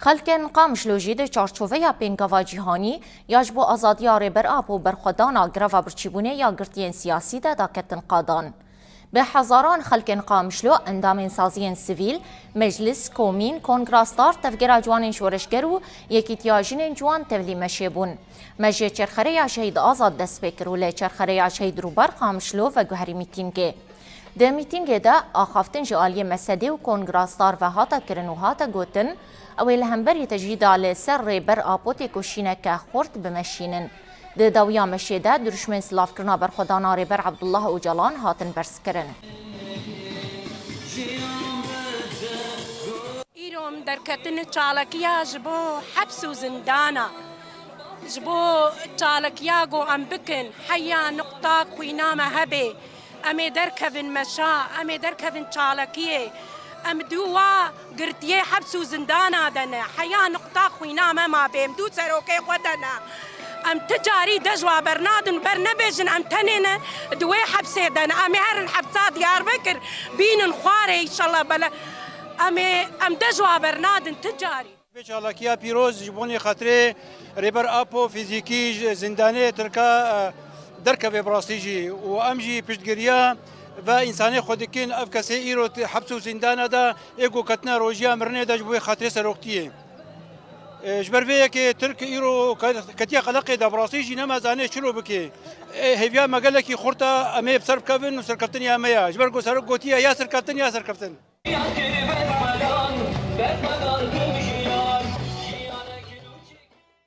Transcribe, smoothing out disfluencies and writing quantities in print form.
خلکن قامشلوژی ده چارچوبه یا پینگاوا جیهانی یاج بو آزادی آربر آب و برخودانا گرفا برچیبونه یا گرتین سیاسی ده داکتن قادان. به هزاران خلکن قامشلو اندام سازی سیویل، مجلس، کومین، کنگراستار تفگر جوان شورشگر و یکی تیاجین جوان تولی مشیبون. مجه چرخره یا شهید آزاد دست بکرو لی چرخره یا شهید روبر قامشلو و گوهری میتینگه. ده میتینگه ده آخافتن جوالی مسده و کنگراستار و هاتا کرن و هاتا گوتن اوی لهمبری تجدید آل سر ریبر آپوتی کشینه که خورد بمشینن. ده داویا مشیده درشمن سلاف کرنا برخودانا ریبر عبدالله اوجلان هاتن برس کرن. ایروم درکتن چالکیا جبو حبس و زندانا جبو چالکیا گو ام بکن حیا نقطه خوینا مهبه امی درکفن مشا امی درکفن چالکیه ام دوا قرتيه حبس وزندانا دنا حيا نقطة خوينا ما بهم دو سروكي ودنا ام تجاري دجوا برنادن برنبجن ام تنين دوي حبسي دنا ام هرن حبسات ديار بكر بين خواري ان شاء الله بلا ام دجوا برنادن تجاري چالاکیا پیروز جبونی خاطره ریبر آپو فیزیکی زندانه ترکا درکه براسیجی و امجی پشتگیریا و انسانی خودکین اف کسی ایرو حبس و زندان دا ایگو کتنا روجیا مرنه دا جبوی خاطره سروکتیه جبرویه که ترک ایرو کتیا قلقه دا براسیجی نمازانه چلو بکی هیویا مگله کی خورتا امی بسر بکوین و سرکفتن یا امیا جبرگو سرک گوتیه یا سرکفتن یا سرکفتن